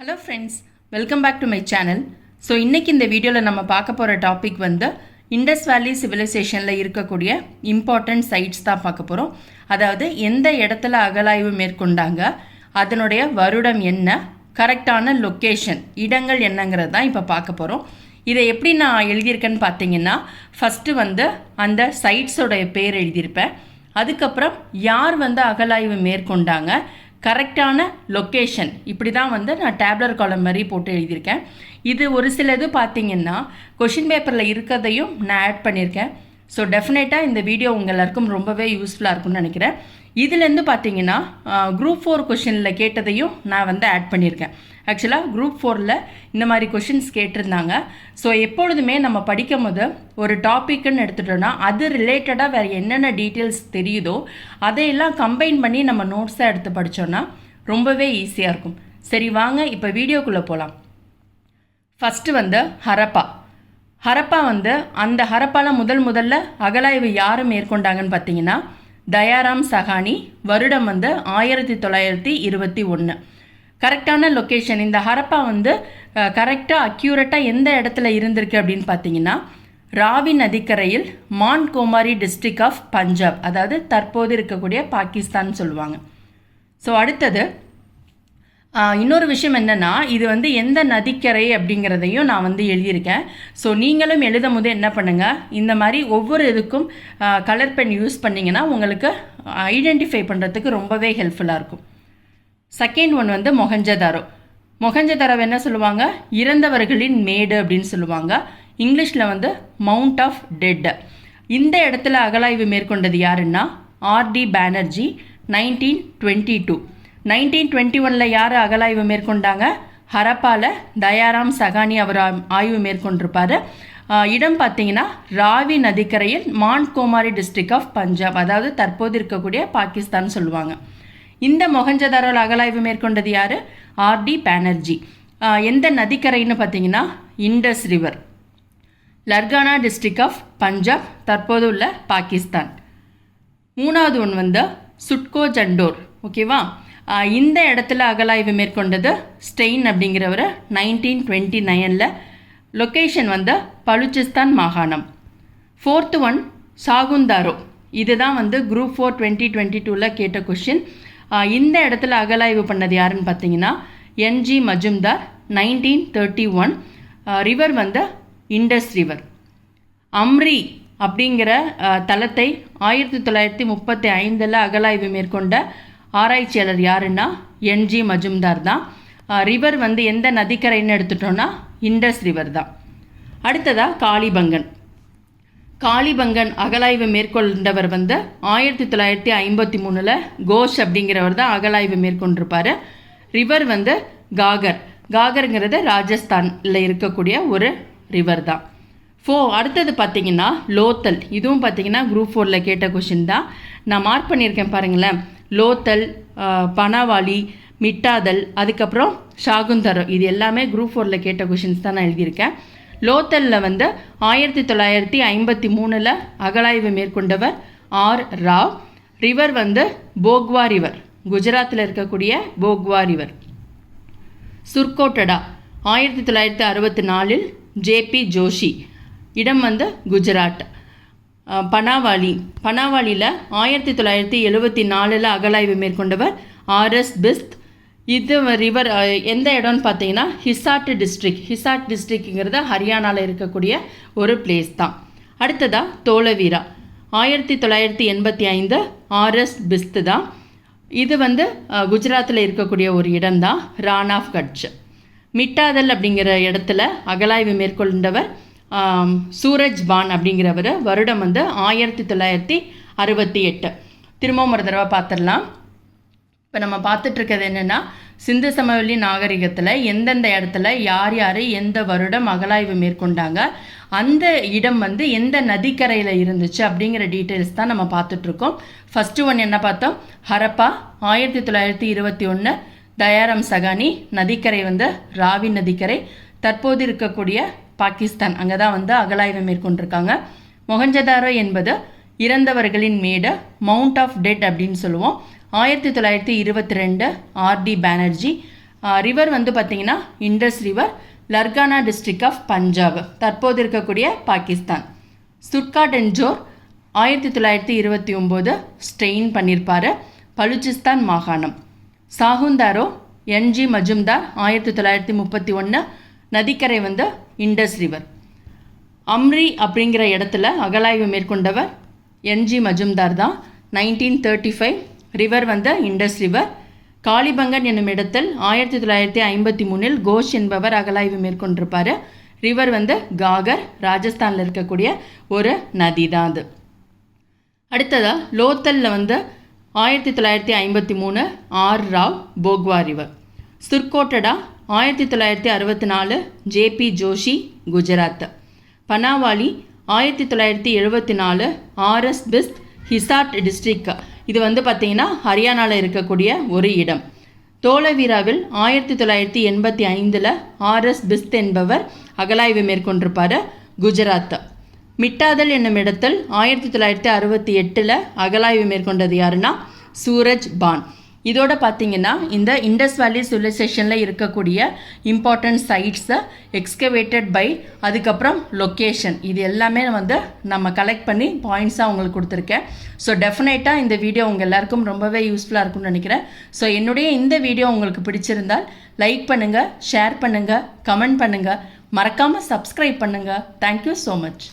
Hello friends, welcome back to my channel. So இன்றைக்கி இந்த வீடியோவில் நம்ம பார்க்க போகிற டாபிக் வந்து இண்டஸ் வேலி சிவிலைசேஷனில் இருக்கக்கூடிய இம்பார்ட்டண்ட் சைட்ஸ் தான் பார்க்க போகிறோம். அதாவது எந்த இடத்துல அகழாய்வு மேற்கொண்டாங்க, அதனுடைய வருடம் என்ன, கரெக்டான லொக்கேஷன் இடங்கள் என்னங்கிறது தான் இப்போ பார்க்க போகிறோம். இதை எப்படி நான் எழுதியிருக்கேன்னு பார்த்தீங்கன்னா, ஃபஸ்ட்டு வந்து அந்த சைட்ஸோடைய பேர் எழுதியிருப்பேன். அதுக்கப்புறம் யார் வந்து அகழாய்வு மேற்கொண்டாங்க, கரெக்டான லொக்கேஷன், இப்படி தான் வந்து நான் டேப்லர் காலம் மாதிரி போட்டு எழுதியிருக்கேன். இது ஒரு சில இது பார்த்தீங்கன்னா கொஷின் பேப்பரில் இருக்கிறதையும் நான் ஆட் பண்ணியிருக்கேன். ஸோ டெஃபினட்டாக இந்த வீடியோ உங்கள் எல்லாருக்கும் ரொம்பவே யூஸ்ஃபுல்லாக இருக்கும்னு நினைக்கிறேன். இதுலேருந்து பார்த்தீங்கன்னா குரூப் 4 கொஷினில் கேட்டதையும் நான் வந்து ஆட் பண்ணியிருக்கேன். ஆக்சுவலாக குரூப் 4ல் இந்த மாதிரி கொஷின்ஸ் கேட்டிருந்தாங்க. ஸோ எப்பொழுதுமே நம்ம படிக்கும் போது ஒரு டாப்பிக்குன்னு எடுத்துட்டோன்னா அது ரிலேட்டடாக வேறு என்னென்ன டீட்டெயில்ஸ் தெரியுதோ அதையெல்லாம் கம்பைன் பண்ணி நம்ம நோட்ஸாக எடுத்து படித்தோன்னா ரொம்பவே ஈஸியாக இருக்கும். சரி, வாங்க இப்போ வீடியோக்குள்ளே போகலாம். ஃபஸ்ட்டு வந்து ஹரப்பா வந்து அந்த ஹரப்பாவில் முதல்ல அகழாய்வு யார் மேற்கொண்டாங்கன்னு பார்த்தீங்கன்னா தயாராம் சஹானி. வருடம் வந்து 1921. கரெக்டான லொக்கேஷன், இந்த ஹரப்பா வந்து கரெக்டாக அக்யூரேட்டாக எந்த இடத்துல இருந்திருக்கு அப்படின்னு பார்த்தீங்கன்னா ராவி நதிக்கரையில் மான்கோமாரி டிஸ்ட்ரிக்ட் ஆஃப் பஞ்சாப், அதாவது தற்போது இருக்கக்கூடிய பாகிஸ்தான் சொல்லுவாங்க. ஸோ அடுத்தது இன்னொரு விஷயம் என்னென்னா, இது வந்து எந்த நதிக்கரை அப்படிங்கிறதையும் நான் வந்து எழுதியிருக்கேன். ஸோ நீங்களும் எழுதும் போது என்ன பண்ணுங்கள், இந்த மாதிரி ஒவ்வொரு இதுக்கும் கலர் பென் யூஸ் பண்ணிங்கன்னா உங்களுக்கு ஐடென்டிஃபை பண்ணுறதுக்கு ரொம்பவே ஹெல்ப்ஃபுல்லாக இருக்கும். செகண்ட் ஒன் வந்து மொஹஞ்சதாரோ என்ன சொல்லுவாங்க, இறந்தவர்களின் மேடு அப்படின்னு சொல்லுவாங்க. இங்கிலீஷில் வந்து மவுண்ட் ஆஃப் டெட். இந்த இடத்துல அகழாய்வு மேற்கொண்டது யாருன்னா ஆர்டி பானர்ஜி. 1922. 1921 யார் அகழாய்வு மேற்கொண்டாங்க, ஹரப்பாவில் தயாராம் சஹானி அவர் ஆய்வு மேற்கொண்டிருப்பார். இடம் பார்த்தீங்கன்னா ராவி நதிக்கரையில் மான்கோமாரி டிஸ்ட்ரிக்ட் ஆஃப் பஞ்சாப், அதாவது தற்போது இருக்கக்கூடிய பாகிஸ்தான் சொல்லுவாங்க. இந்த மொஹஞ்சதாரோவில் அகழாய்வு மேற்கொண்டது யார், ஆர்டி பானர்ஜி. எந்த நதிக்கரைன்னு பார்த்தீங்கன்னா Indus river, Larkana district of Punjab, தற்போது உள்ள பாகிஸ்தான். மூணாவது ஒன்று வந்து சுட்கோ ஜண்டோர். ஓகேவா, இந்த இடத்துல அகழாய்வு மேற்கொண்டது ஸ்டெயின் அப்படிங்கிறவர் 1929. லொக்கேஷன் வந்து பலுச்சிஸ்தான் மாகாணம். ஃபோர்த்து ஒன் சாகுந்தாரோ. இதுதான் வந்து குரூப் 4 2022 கேட்ட கொஷின். இந்த இடத்துல அகழாய்வு பண்ணது யாருன்னு பார்த்தீங்கன்னா என்ஜி மஜும்தார். 1931. ரிவர் வந்து இண்டஸ் ரிவர். அம்ரி அப்படிங்கிற தலத்தை 1935 அகழாய்வு மேற்கொண்ட ஆராய்ச்சியாளர் யாருன்னா என்ஜி மஜும்தார் தான். ரிவர் வந்து எந்த நதிக்கரைன்னு எடுத்துட்டோன்னா இண்டஸ் ரிவர் தான். அடுத்ததாக காளிபங்கன் அகழாய்வு மேற்கொண்டவர் வந்து 1953 கோஷ் அப்படிங்கிறவர் தான் அகழாய்வு மேற்கொண்டிருப்பார். ரிவர் வந்து காகருங்கிறது ராஜஸ்தானில் இருக்கக்கூடிய ஒரு ரிவர் தான். அடுத்தது பார்த்தீங்கன்னா லோத்தல். இதுவும் பார்த்தீங்கன்னா குரூப் 4 கேட்ட கொஷின் தான். நான் மார்க் பண்ணியிருக்கேன் பாருங்களேன். லோத்தல், பனாவாலி, மிட்டாதல், அதுக்கப்புறம் ஷாகுந்தரோ, இது எல்லாமே குரூப் 4 கேட்ட கொஷின்ஸ் தான் நான் எழுதியிருக்கேன். லோத்தலில் வந்து 1953 அகழாய்வு மேற்கொண்டவர் ஆர் ராவ். ரிவர் வந்து போக்வா ரிவர், குஜராத்தில் இருக்கக்கூடிய போக்வா ரிவர். சுர்கோட்டடா 1964 ஜேபி ஜோஷி. இடம் வந்து குஜராத். பனாவாலியில் 1974 அகழாய்வு மேற்கொண்டவர் ஆர்எஸ் பிஸ்த். இது ரிவர் எந்த இடம்னு பார்த்தீங்கன்னா ஹிசாட் டிஸ்ட்ரிக்ட்ங்கிறது ஹரியானாவில் இருக்கக்கூடிய ஒரு பிளேஸ் தான். அடுத்ததாக தோலவீரா 1985 ஆர்எஸ் பிஸ்த் தான். இது வந்து குஜராத்தில் இருக்கக்கூடிய ஒரு இடம் தான், ரான் ஆஃப் கட்ச். மிட்டாதல் அப்படிங்கிற இடத்துல அகழாய்வு மேற்கொண்டவர் சூரஜ் பான் அப்படிங்கிறவர். வருடம் வந்து 1968. திரும்பவும் ஒரு தடவை பார்த்துடலாம். இப்போ நம்ம பார்த்துட்ருக்கிறது என்னென்னா சிந்து சமவெளி நாகரிகத்தில் எந்தெந்த இடத்துல யார் எந்த வருடம் அகழாய்வு மேற்கொண்டாங்க, அந்த இடம் வந்து எந்த நதிக்கரையில் இருந்துச்சு அப்படிங்கிற டீட்டெயில்ஸ் தான் நம்ம பார்த்துட்ருக்கோம். ஃபஸ்ட்டு ஒன் என்ன பார்த்தோம், ஹரப்பா 1921 தயாராம் சஹானி. நதிக்கரை வந்து ராவி நதிக்கரை, தற்போது இருக்கக்கூடிய பாகிஸ்தான், அங்கே தான் வந்து அகழாய்வு மேற்கொண்டிருக்காங்க. மொஹஞ்சதாரோ என்பது இறந்தவர்களின் மேடு, மவுண்ட் ஆஃப் டெட் அப்படின்னு சொல்லுவோம். 1922 ஆர்டி பானர்ஜி. ரிவர் வந்து பார்த்திங்கன்னா Indus river, Larkana district of Punjab, தற்போது இருக்கக்கூடிய பாகிஸ்தான். சுர்காட் அண்ட் ஜோர் 1929 ஸ்ட்ரெயின் பண்ணியிருப்பார், பலுச்சிஸ்தான் மாகாணம். சாகுந்தாரோ என்ஜி மஜும்தார் 1931, நதிக்கரை வந்து இண்டஸ் ரிவர். அம்ரி அப்படிங்கிற இடத்துல அகலாய்வு மேற்கொண்டவர் என்ஜி மஜும்தார் தான். 1935 ரிவர் வந்து இண்டஸ் ரிவர். காளிபங்கன் என்னும் இடத்தில் 1953 கோஷ் என்பவர் அகலாய்வு மேற்கொண்டிருப்பார். ரிவர் வந்து காகர், ராஜஸ்தானில் இருக்கக்கூடிய ஒரு நதி தான் அது. அடுத்ததாக லோத்தலில் வந்து 1953 R Rao Bhogava river. Surkotada 1964 JP Joshi, Gujarat. Banawali 1974 RS Bisht, Hisar district, இது வந்து பார்த்திங்கன்னா ஹரியானாவில் இருக்கக்கூடிய ஒரு இடம். தோலவீராவில் 1985 ஆர்எஸ் பிஸ்த் என்பவர் அகலாய்வு மேற்கொண்டிருப்பார், குஜராத். மிட்டாதல் என்னும் இடத்தில் 1968 அகலாய்வு மேற்கொண்டது யாருன்னா சூரஜ் பான். இதோட பார்த்திங்கன்னா இந்த இண்டஸ் வேலி சிவிலைசேஷனில் இருக்கக்கூடிய இம்பார்ட்டன்ட் சைட்ஸை எக்ஸ்கவேட்டட் பை, அதுக்கப்புறம் லொக்கேஷன், இது எல்லாமே வந்து நம்ம கலெக்ட் பண்ணி பாயிண்ட்ஸாக உங்களுக்கு கொடுத்துருக்கேன். ஸோ டெஃபினட்டாக இந்த வீடியோ உங்கள் எல்லாருக்கும் ரொம்பவே யூஸ்ஃபுல்லாக இருக்கும்னு நினைக்கிறேன். ஸோ என்னுடைய இந்த வீடியோ உங்களுக்கு பிடிச்சிருந்தால் லைக் பண்ணுங்கள், ஷேர் பண்ணுங்கள், கமெண்ட் பண்ணுங்கள், மறக்காமல் சப்ஸ்கிரைப் பண்ணுங்கள். Thank you so much.